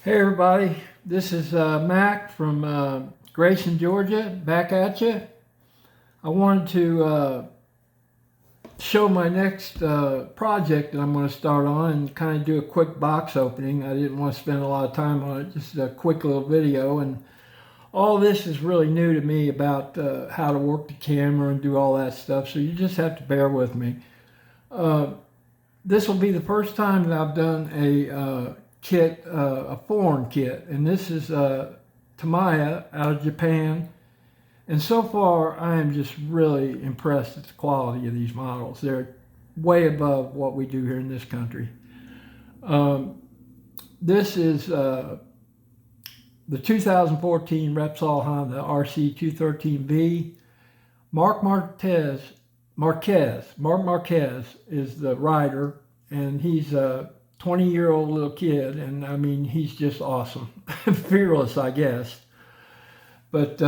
Hey everybody, this is Mac from Grayson, Georgia, back at you. I wanted to show my next project that I'm going to start on and kind of do a quick box opening. I didn't want to spend a lot of time on it, just a quick little video. And all this is really new to me about how to work the camera and do all that stuff, so you just have to bear with me. This will be the first time that I've done a kit, a foreign kit, and this is Tamiya out of Japan. And so far, I am just really impressed at the quality of these models. They're way above what we do here in this country. This is the 2014 Repsol Honda RC213V. Mark Marquez is the rider, and he's a 20-year-old little kid, and I mean, he's just awesome. Fearless, I guess. But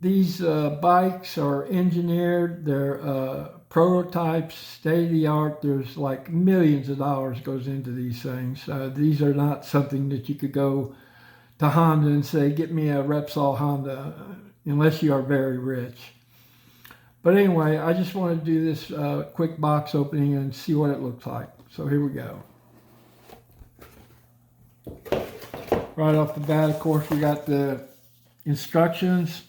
these bikes are engineered, they're prototypes, state-of-the-art. There's like millions of dollars goes into these things. These are not something that you could go to Honda and say, get me a Repsol Honda, unless you are very rich. But anyway, I just want to do this quick box opening and see what it looks like. So here we go. Right off the bat, of course, we got the instructions.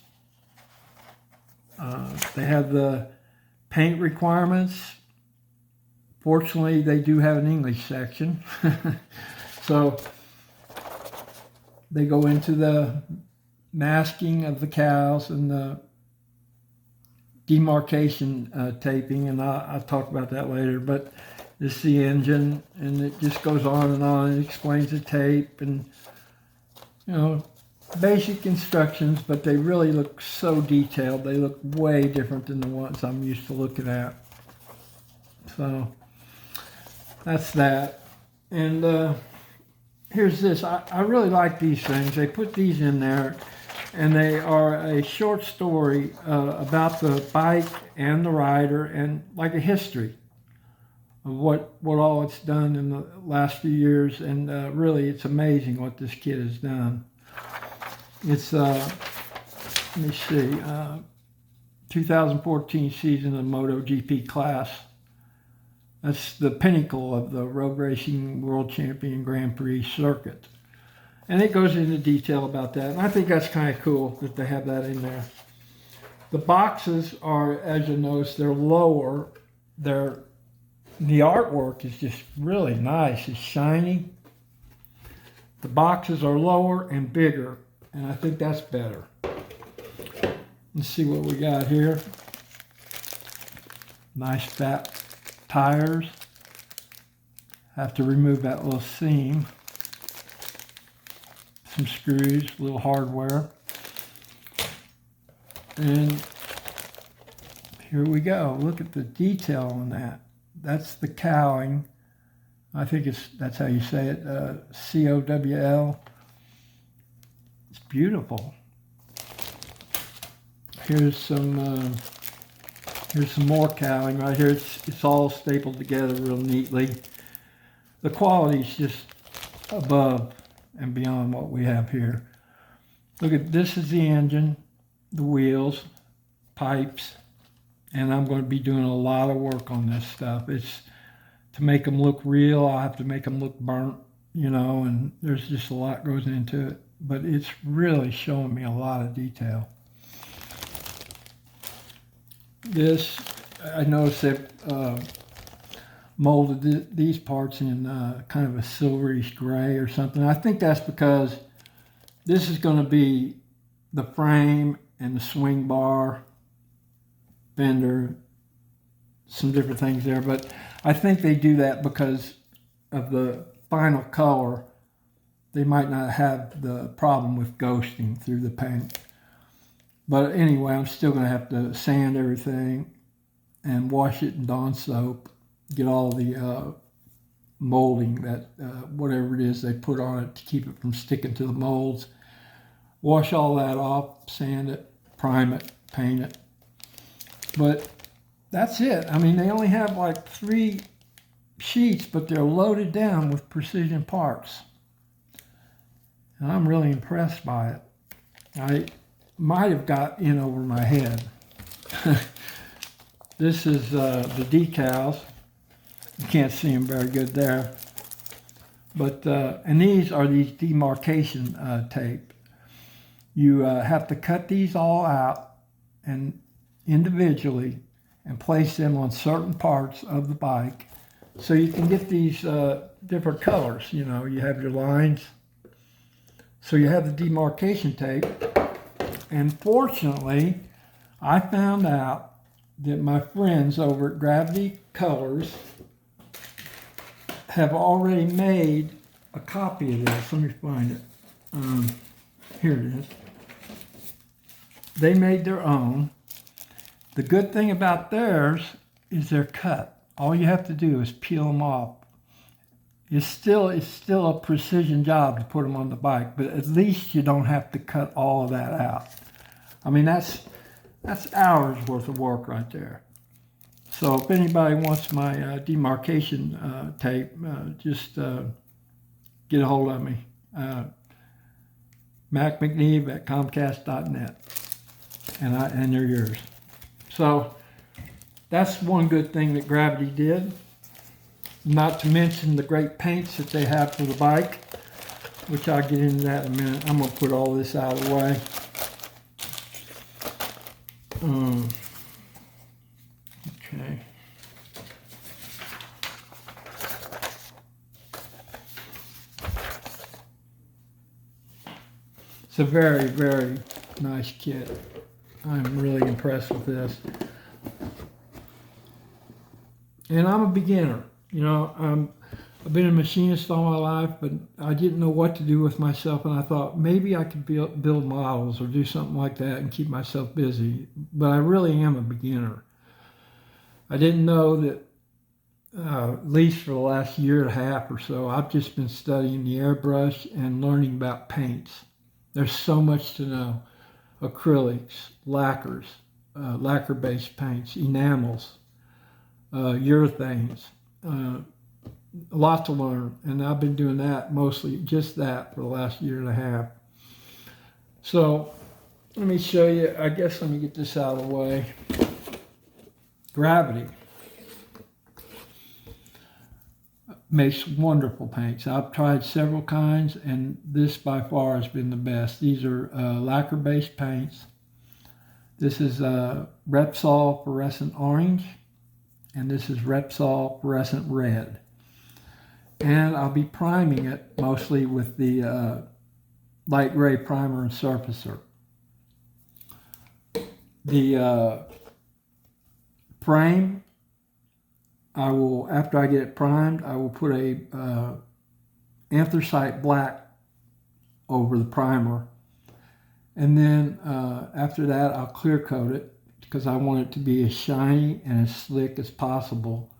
They have the paint requirements. Fortunately, they do have an English section. So they go into the masking of the cowls and the demarcation taping, and I'll talk about that later. But this is the engine, and it just goes on and on. It explains the tape and, you know, basic instructions, but they really look so detailed. They look way different than the ones I'm used to looking at. So that's that. And here's this. I really like these things. They put these in there, and they are a short story about the bike and the rider, and like a history of what all it's done in the last few years. And really, it's amazing what this kid has done. It's let me see, 2014 season of MotoGP class. That's the pinnacle of the road racing world champion Grand Prix circuit. And it goes into detail about that. And I think that's kind of cool that they have that in there. The boxes are, as you'll notice, they're lower. The artwork is just really nice. It's shiny. The boxes are lower and bigger, and I think that's better. Let's see what we got here. Nice fat tires. Have to remove that little seam. Some screws, a little hardware. And here we go. Look at the detail on that. That's the cowling. I think that's how you say it, C-O-W-L. It's beautiful. Here's some more cowling right here. It's all stapled together real neatly. The quality is just above and beyond what we have here. Look at this, is the engine, the wheels, pipes, and I'm going to be doing a lot of work on this stuff. It's to make them look real. I'll have to make them look burnt, you know, and there's just a lot goes into it, but it's really showing me a lot of detail. This, I noticed they've molded these parts in kind of a silverish gray or something. I think that's because this is going to be the frame and the swing bar, fender, some different things there. But I think they do that because of the final color. They might not have the problem with ghosting through the paint. But anyway, I'm still going to have to sand everything and wash it in Dawn soap. Get all the molding, that whatever it is they put on it to keep it from sticking to the molds. Wash all that off, sand it, prime it, paint it. But that's it. I mean, they only have like 3 sheets, but they're loaded down with precision parts. And I'm really impressed by it. I might have got in over my head. This is the decals. You can't see them very good there. But, and these are these demarcation tape. You have to cut these all out and individually and place them on certain parts of the bike so you can get these different colors. You know, you have your lines. So you have the demarcation tape. And fortunately, I found out that my friends over at Gravity Colors have already made a copy of this. Let me find it. Here it is. They made their own. The good thing about theirs is they're cut. All you have to do is peel them off. It's still a precision job to put them on the bike, but at least you don't have to cut all of that out. I mean, that's hours worth of work right there. So if anybody wants my demarcation tape, just get a hold of me. MacMcNeve at Comcast.net, and they're yours. So that's one good thing that Gravity did. Not to mention the great paints that they have for the bike, which I'll get into that in a minute. I'm going to put all this out of the way. Okay. It's a very, very nice kit. I'm really impressed with this. And I'm a beginner. You know, I've been a machinist all my life, but I didn't know what to do with myself, and I thought maybe I could build models or do something like that and keep myself busy. But I really am a beginner. I didn't know that, at least for the last year and a half or so, I've just been studying the airbrush and learning about paints. There's so much to know. Acrylics, lacquers, lacquer-based paints, enamels, urethanes. A lot to learn, and I've been doing that mostly just that for the last year and a half. So let me show you. I guess let me get this out of the way. Gravity makes wonderful paints. I've tried several kinds, and this by far has been the best. These are lacquer-based paints. This is Repsol Fluorescent Orange, and this is Repsol Fluorescent Red. And I'll be priming it mostly with the light gray primer and surfacer. The frame, I will, after I get it primed, I will put a anthracite black over the primer. And then after that, I'll clear coat it because I want it to be as shiny and as slick as possible,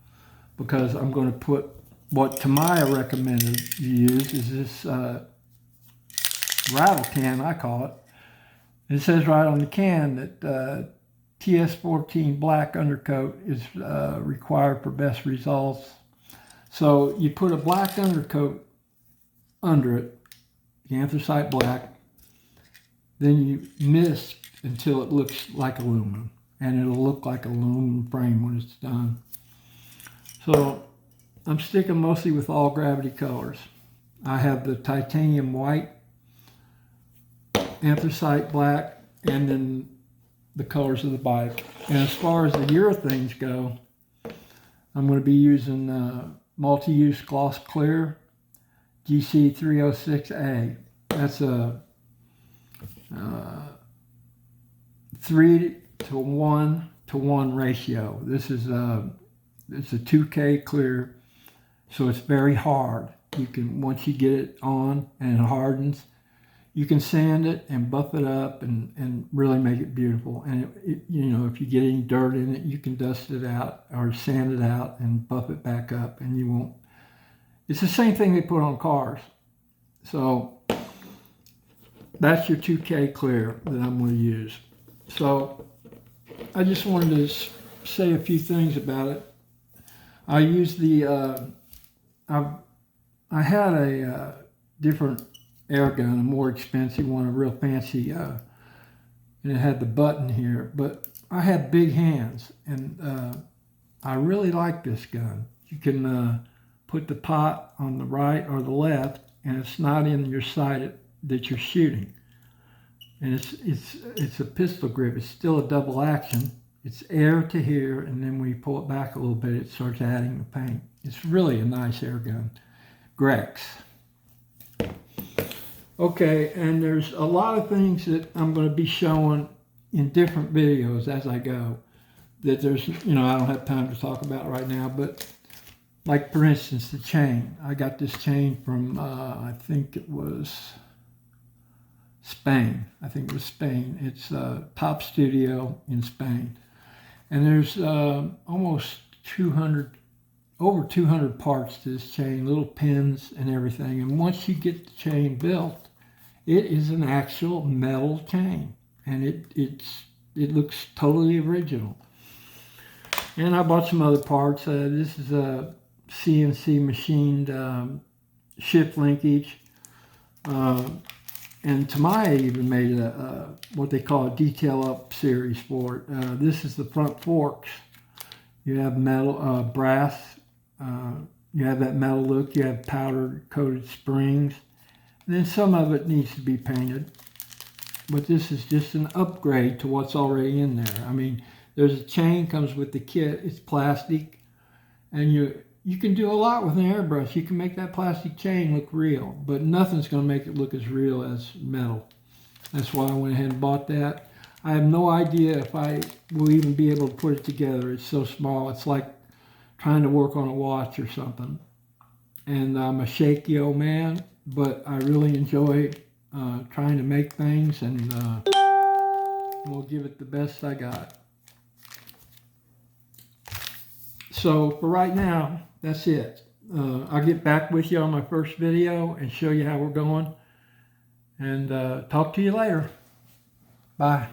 because I'm going to put what Tamiya recommended you use is this rattle can, I call it. It says right on the can that TS14 black undercoat is required for best results. So you put a black undercoat under it, the anthracite black, then you mist until it looks like aluminum, and it'll look like an aluminum frame when it's done. So I'm sticking mostly with all Gravity colors. I have the titanium white, anthracite black, and then the colors of the bike. And as far as the urethanes go, I'm going to be using multi-use gloss clear GC306A. That's a 3:1 ratio. This is it's a 2K clear, so it's very hard. You can, once you get it on and it hardens, you can sand it and buff it up and really make it beautiful. And you know, if you get any dirt in it, you can dust it out or sand it out and buff it back up, and you won't. It's the same thing they put on cars. So that's your 2K clear that I'm going to use. So I just wanted to say a few things about it. I used the I had a different air gun, a more expensive one, a real fancy, and it had the button here. But I have big hands, and I really like this gun. You can put the pot on the right or the left, and it's not in your sight that you're shooting. And it's a pistol grip. It's still a double action. It's air to here, and then when you pull it back a little bit, it starts adding the paint. It's really a nice air gun. Grex. Okay, and there's a lot of things that I'm going to be showing in different videos as I go. That there's, I don't have time to talk about right now, but like for instance, the chain. I got this chain from, I think it was Spain. It's Top Studio in Spain. And there's almost over 200 parts to this chain, little pins and everything. And once you get the chain built, it is an actual metal chain. And it looks totally original. And I bought some other parts. This is a CNC machined shift linkage. And Tamiya even made what they call a detail up series for it. This is the front forks. You have metal, brass. You have that metal look. You have powder coated springs. And then some of it needs to be painted. But this is just an upgrade to what's already in there. I mean, there's a chain comes with the kit. It's plastic. And you can do a lot with an airbrush. You can make that plastic chain look real, but nothing's going to make it look as real as metal. That's why I went ahead and bought that. I have no idea if I will even be able to put it together. It's so small. It's like trying to work on a watch or something. And I'm a shaky old man, but I really enjoy trying to make things, and we'll give it the best I got. So for right now, that's it. I'll get back with you on my first video and show you how we're going. And talk to you later. Bye.